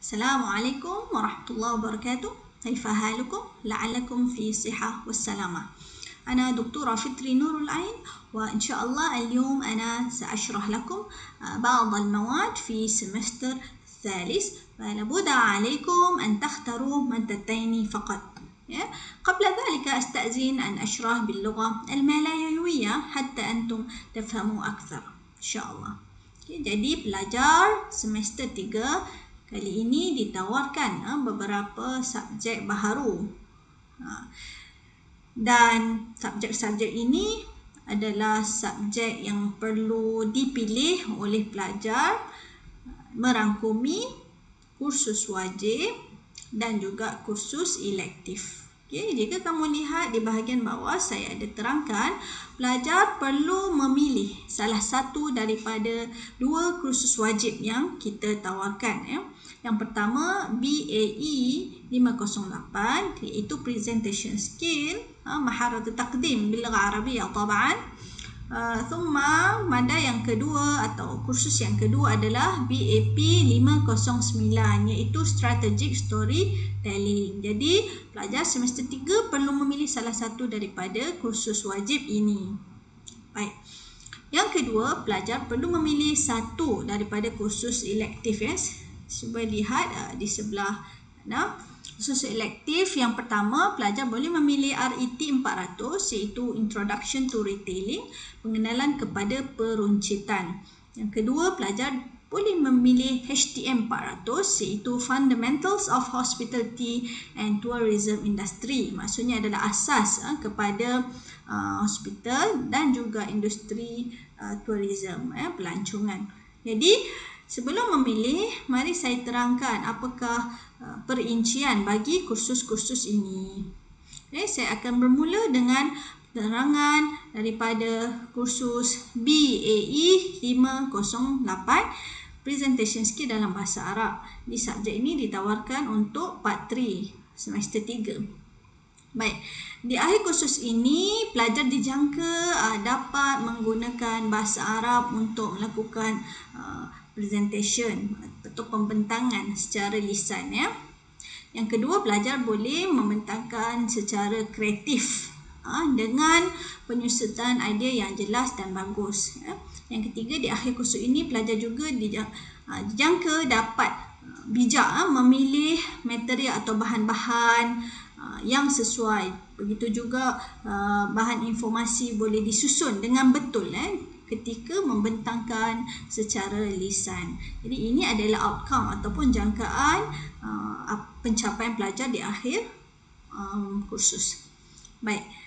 Assalamualaikum warahmatullahi wabarakatuh. كيف حالكم؟ لعلكم في صحة والسلامة. أنا دكتورة فطري نور العين، وإن شاء الله اليوم أنا سأشرح لكم بعض المواد في سمستر الثالث، فلابد عليكم أن تختاروا مادتين فقط. قبل ذلك أستأذن أن أشرح باللغة المالايوية حتى أنتم تفهموا أكثر إن شاء الله. Jadi pelajar semester 3 kali ini ditawarkan beberapa subjek baharu. Dan subjek-subjek ini adalah subjek yang perlu dipilih oleh pelajar merangkumi kursus wajib dan juga kursus elektif. Jika kamu lihat di bahagian bawah, saya ada terangkan pelajar perlu memilih salah satu daripada dua kursus wajib yang kita tawarkan. Yang pertama BAE 508 iaitu Presentation Skill Maharat Taqdim bil Lugha Arabiyah طبعا. Thumma mada yang kedua atau kursus yang kedua adalah BAP 509 iaitu Strategic Storytelling. Jadi pelajar semester 3 perlu memilih salah satu daripada kursus wajib ini. Baik. Yang kedua, pelajar perlu memilih satu daripada kursus elektif. Cuba lihat di sebelah kanan. Kursus elektif yang pertama, pelajar boleh memilih RET 400 iaitu Introduction to Retailing, pengenalan kepada peruncitan. Yang kedua, pelajar boleh memilih HTM 400 iaitu Fundamentals of Hospitality and Tourism Industry. Maksudnya adalah asas kepada hospital dan juga industri tourism, pelancongan. Jadi sebelum memilih, mari saya terangkan apakah perincian bagi kursus-kursus ini. Saya akan bermula dengan penerangan daripada kursus BAE 508 Presentation Skill dalam Bahasa Arab. Di subjek ini ditawarkan untuk Part 3 semester 3. Baik, di akhir kursus ini pelajar dijangka dapat menggunakan bahasa Arab untuk melakukan presentation atau pembentangan secara lisan. Yang kedua, pelajar boleh membentangkan secara kreatif dengan penyusutan idea yang jelas dan bagus. Yang ketiga, di akhir kursus ini pelajar juga dijangka dapat bijak memilih materi atau bahan-bahan yang sesuai. Begitu juga bahan informasi boleh disusun dengan betul ketika membentangkan secara lisan. Jadi ini adalah outcome ataupun jangkaan pencapaian pelajar di akhir kursus. Baik.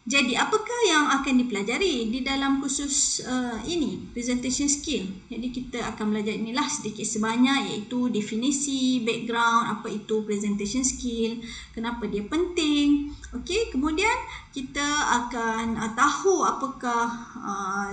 Jadi apakah yang akan dipelajari di dalam kursus ini, presentation skill? Jadi kita akan belajar inilah sedikit sebanyak, iaitu definisi, background, apa itu presentation skill, kenapa dia penting. Okey, kemudian kita akan tahu apakah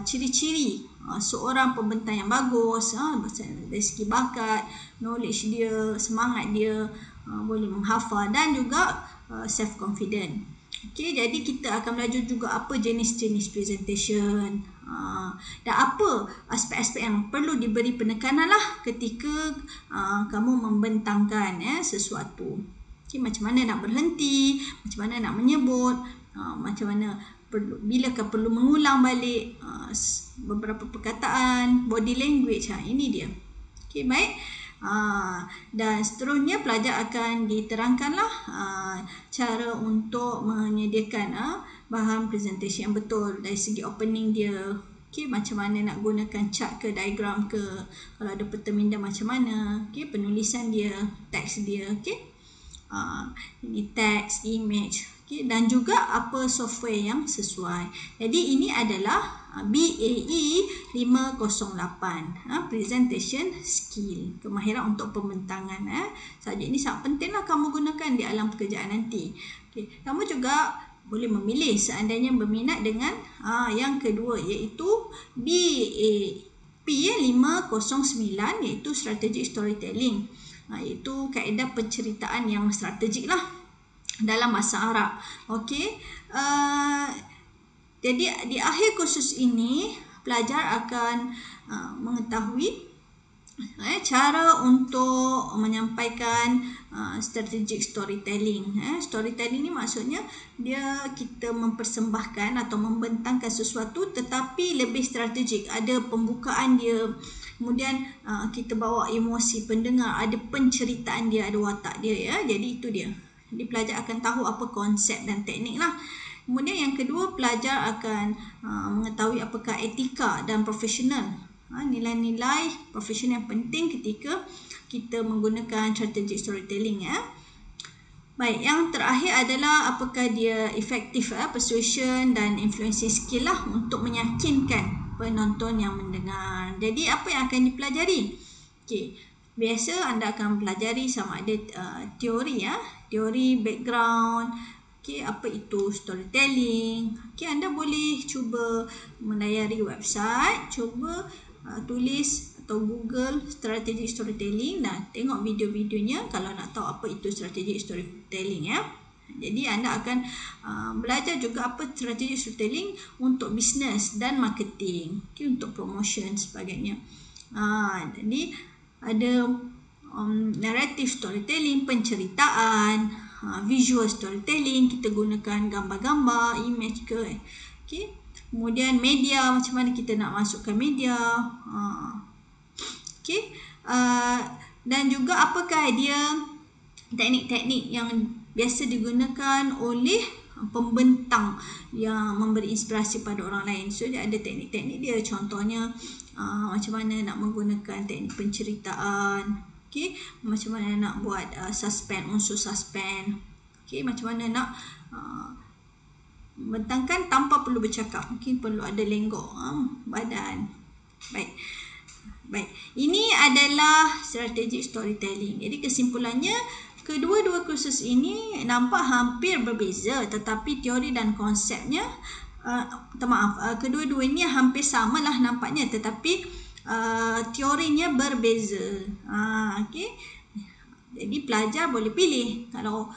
ciri-ciri seorang pembentang yang bagus, dari segi bakat, knowledge dia, semangat dia, boleh menghafal dan juga self confident. Okey, jadi kita akan belajar juga apa jenis-jenis presentation dan apa aspek-aspek yang perlu diberi penekanan lah ketika kamu membentangkan sesuatu. Okey, macam mana nak berhenti, macam mana nak menyebut, macam mana bilakah perlu mengulang balik beberapa perkataan, body language. Ini dia. Okey, baik. Dan seterusnya pelajar akan diterangkanlah cara untuk menyediakan bahan presentation yang betul dari segi opening dia. Okey, macam mana nak gunakan chart ke diagram ke, kalau ada peta minda macam mana, okey, penulisan dia, teks dia, okey. Ini teks, image, okey, dan juga apa software yang sesuai. Jadi ini adalah BAE 508 presentation skill, kemahiran untuk pembentangan. Subjek ini sangat pentinglah kamu gunakan di alam pekerjaan nanti. Okay. Kamu juga boleh memilih seandainya berminat dengan yang kedua, iaitu BAP 509 iaitu Strategic Storytelling, iaitu kaedah penceritaan yang strategik lah dalam bahasa Arab. Okey. Jadi di akhir kursus ini pelajar akan mengetahui Cara untuk menyampaikan strategic storytelling. Storytelling ni maksudnya kita mempersembahkan atau membentangkan sesuatu tetapi lebih strategik. Ada pembukaan dia, kemudian kita bawa emosi pendengar, ada penceritaan dia, ada watak dia ya. Jadi itu dia. Jadi pelajar akan tahu apa konsep dan teknik lah. Kemudian yang kedua, pelajar akan mengetahui apakah etika dan profesional. Nilai-nilai profesional yang penting ketika kita menggunakan strategic storytelling ya. Baik, yang terakhir adalah apakah dia efektif persuasion dan influencing skill lah untuk meyakinkan penonton yang mendengar. Jadi apa yang akan dipelajari? Okey, biasa anda akan pelajari sama ada teori ya, teori background. Okay, apa itu storytelling? Okay, anda boleh cuba melayari website, cuba tulis atau Google strategic storytelling. Tengok video-videonya kalau nak tahu apa itu strategic storytelling ya. Jadi anda akan belajar juga apa strategic storytelling untuk bisnes dan marketing, okay, untuk promotion sebagainya. Jadi ada narrative storytelling, penceritaan, visual storytelling, kita gunakan gambar-gambar, image ke, okay. Kemudian media, macam mana kita nak masukkan media, okay. Dan juga apakah dia teknik-teknik yang biasa digunakan oleh pembentang yang memberi inspirasi pada orang lain. So dia ada teknik-teknik dia, contohnya macam mana nak menggunakan teknik penceritaan, okay. Macam mana nak buat unsur suspense, okay. Macam mana nak membentangkan tanpa perlu bercakap, mungkin perlu ada lenggok badan. Baik. Ini adalah strategic storytelling. Jadi kesimpulannya, kedua-dua kursus ini nampak hampir berbeza, tetapi teori dan konsepnya kedua-duanya hampir sama lah nampaknya, tetapi teorinya berbeza. Okay. Jadi pelajar boleh pilih kalau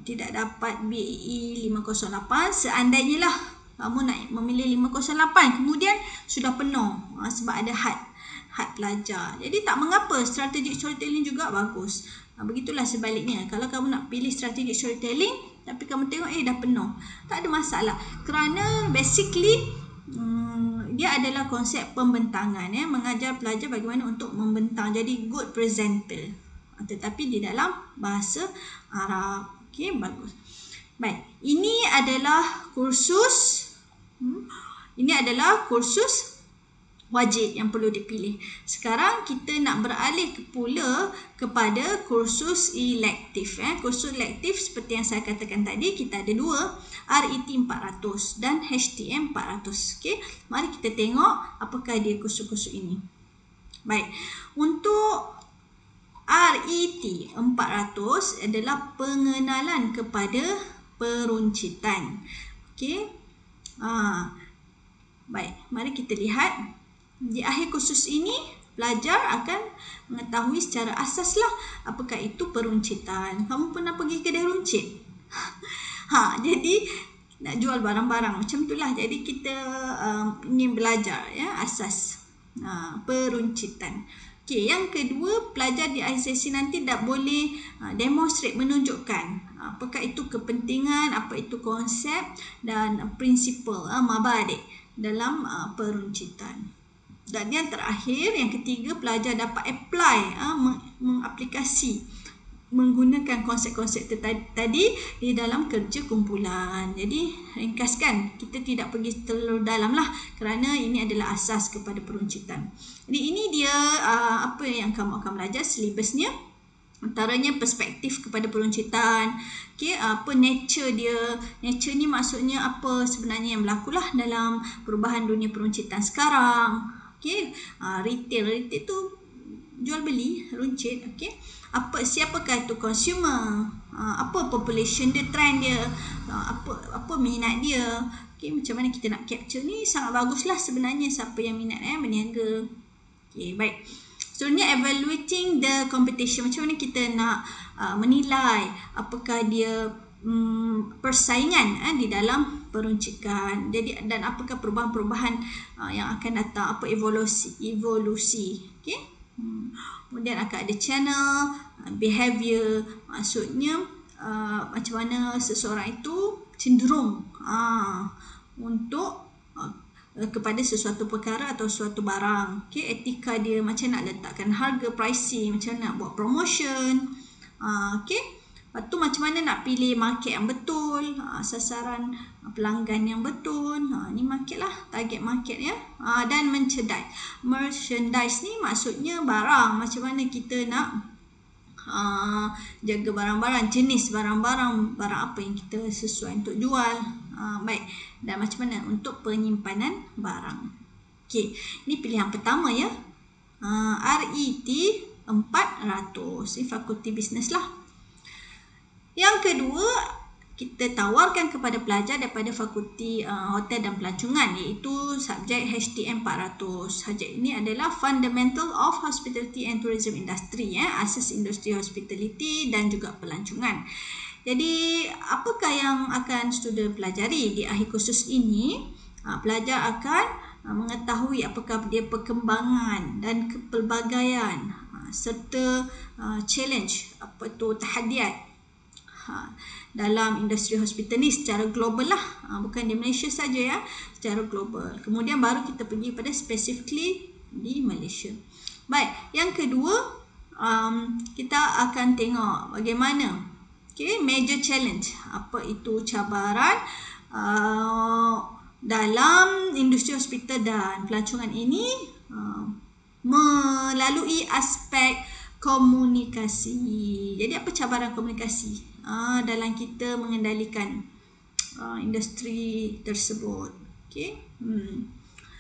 tidak dapat BE 508, seandainya lah kamu nak memilih 508, kemudian sudah penuh sebab ada had pelajar. Jadi tak mengapa, strategic storytelling juga bagus. Begitulah sebaliknya, kalau kamu nak pilih strategic storytelling tapi kamu tengok dah penuh, tak ada masalah, kerana basically dia adalah konsep pembentangan ya, mengajar pelajar bagaimana untuk membentang, jadi good presenter, tetapi di dalam bahasa Arab. Okey, bagus. Baik, ini adalah kursus wajib yang perlu dipilih. Sekarang kita nak beralih pula kepada kursus elektif. Kursus elektif seperti yang saya katakan tadi, kita ada dua, RET 400 dan HTM 400. Okey, mari kita tengok apakah dia kursus-kursus ini. Baik, untuk RET 400 adalah pengenalan kepada peruncitan. Okey. Baik, mari kita lihat. Di akhir kursus ini, pelajar akan mengetahui secara asaslah apakah itu peruncitan. Kamu pernah pergi kedai runcit? Jadi nak jual barang-barang macam itulah. Jadi kita ingin belajar ya asas peruncitan. Okey, yang kedua, pelajar di akhir sesi nanti dah boleh demonstrate, menunjukkan apakah itu kepentingan, apa itu konsep dan prinsipal, mabadik dalam peruncitan. Dan yang terakhir, yang ketiga, pelajar dapat apply, mengaplikasi, menggunakan konsep-konsep tadi di dalam kerja kumpulan. Jadi ringkaskan, kita tidak pergi terlalu dalam lah, kerana ini adalah asas kepada peruncitan. Jadi ini dia apa yang kamu akan belajar, silibusnya. Antaranya perspektif kepada peruncitan, okay, apa nature dia. Nature ni maksudnya apa sebenarnya yang berlaku lah dalam perubahan dunia peruncitan sekarang. Okay, retail tu jual beli runcit. Okay, siapakah itu consumer, apa population dia, trend dia, apa minat dia. Okay, macam mana kita nak capture ni, sangat baguslah sebenarnya siapa yang minat berniaga. Okay, baik. Seterusnya, evaluating the competition. Macam mana kita nak menilai apakah dia persaingan di dalam peruncikan. Jadi dan apakah perubahan-perubahan yang akan datang, apa evolusi. Okey. Kemudian akan ada channel, behavior, maksudnya macam mana seseorang itu cenderung untuk kepada sesuatu perkara atau suatu barang. Okey, etika dia macam nak letakkan harga, pricing, macam nak buat promotion. Okey. Lepas tu macam mana nak pilih market yang betul, sasaran pelanggan yang betul. Ni market lah, target market ya. Dan merchandise ni maksudnya barang. Macam mana kita nak jaga barang-barang, jenis barang-barang, barang apa yang kita sesuai untuk jual. Baik. Dan macam mana untuk penyimpanan barang. Okey, ini pilihan pertama ya. RET 400. Ini fakulti bisnes lah. Yang kedua, kita tawarkan kepada pelajar daripada fakulti hotel dan pelancongan, iaitu subjek HTM 400. Subjek ini adalah Fundamental of Hospitality and Tourism Industry, asas industri hospitality dan juga pelancongan. Jadi, apakah yang akan student pelajari di akhir kursus ini? Pelajar akan mengetahui apakah dia perkembangan dan kepelbagaian serta challenge, tahadiat dalam industri hospital ni secara global lah, bukan di Malaysia saja ya, secara global. Kemudian baru kita pergi pada specifically di Malaysia. Baik, yang kedua kita akan tengok bagaimana major challenge, apa itu cabaran dalam industri hospital dan pelancongan ini melalui aspek komunikasi. Jadi apa cabaran komunikasi dalam kita mengendalikan industri tersebut? Okey.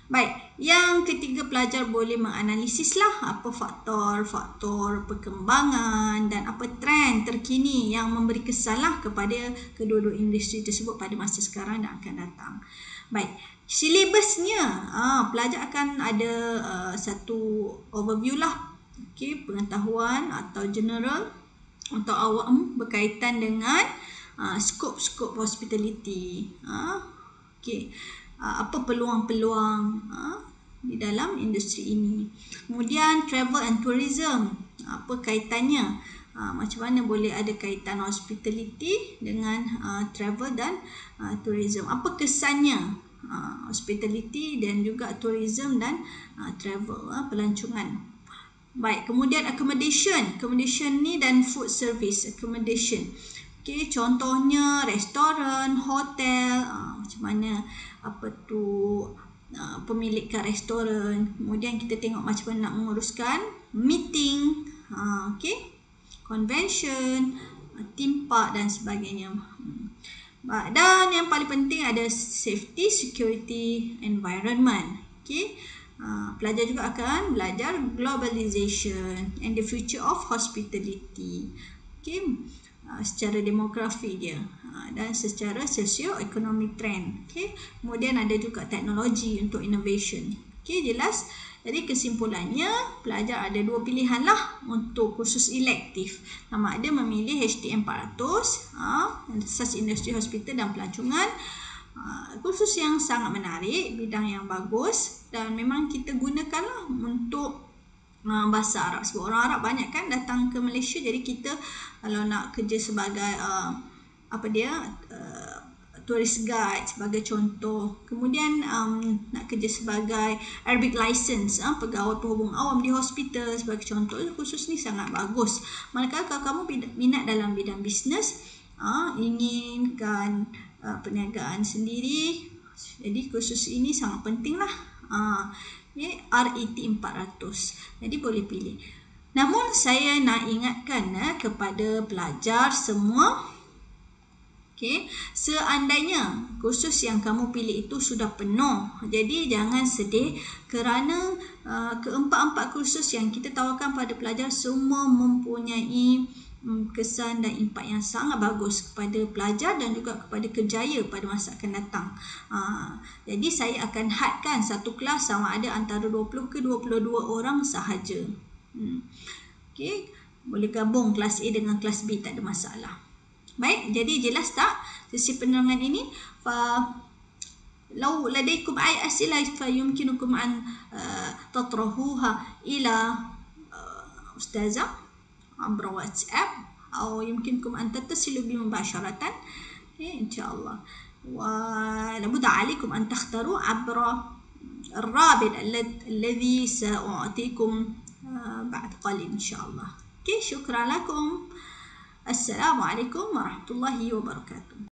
Baik, yang ketiga, pelajar boleh menganalisis lah apa faktor-faktor perkembangan dan apa trend terkini yang memberi kesan lah kepada kedua-dua industri tersebut pada masa sekarang dan akan datang. Baik, silibusnya pelajar akan ada satu overview lah. Okey, pengetahuan atau general untuk awam berkaitan dengan skop-skop hospitality. Okey, apa peluang-peluang di dalam industri ini. Kemudian travel and tourism, apa kaitannya? Macam mana boleh ada kaitan hospitality dengan travel dan tourism? Apa kesannya hospitality dan juga tourism dan travel, pelancongan? Baik, kemudian accommodation ni dan food service accommodation. Okey, contohnya restoran, hotel, macam mana pemilikan restoran. Kemudian kita tengok macam mana nak menguruskan meeting, okey, convention, theme park dan sebagainya. Dan yang paling penting ada safety, security, environment. Okey. Pelajar juga akan belajar globalization and the future of hospitality. Okey. Secara demografi dia dan secara socio-economic trend. Okay. Kemudian ada juga teknologi untuk innovation. Okay, jelas. Jadi kesimpulannya, pelajar ada dua pilihan lah untuk kursus elektif. Sama ada memilih HTM 400, asas industri hospital dan pelancongan. Kursus yang sangat menarik, bidang yang bagus dan memang kita gunakanlah untuk bahasa Arab. Sebab orang Arab banyak kan datang ke Malaysia. Jadi kita kalau nak kerja sebagai tourist guide sebagai contoh, kemudian nak kerja sebagai Arabic license, pegawai perhubung awam di hospital sebagai contoh, kursus ni sangat bagus. Manakala kalau kamu minat dalam bidang bisnes, inginkan perniagaan sendiri, jadi kursus ini sangat penting lah. RET 400. Jadi boleh pilih. Namun saya nak ingatkan kepada pelajar semua, seandainya kursus yang kamu pilih itu sudah penuh, jadi jangan sedih kerana keempat-empat kursus yang kita tawarkan pada pelajar semua mempunyai kesan dan impak yang sangat bagus kepada pelajar dan juga kepada kerjaya pada masa akan datang. Jadi saya akan hadkan satu kelas sama ada antara 20 ke 22 orang sahaja. Okey, boleh gabung kelas A dengan kelas B, tak ada masalah. Baik, jadi jelas tak sesi penerangan ini? لو لديكم أي أسئلة فيمكنكم أن تطرحوها إلى أستاذة عبر واتساب، أو يمكنكم أن تتصلوا بي مباشرة إن شاء الله. ولابد عليكم أن تختاروا عبر الرابط الذي سأعطيكم بعد قليل إن شاء الله. شكرا لكم. السلام عليكم ورحمة الله وبركاته.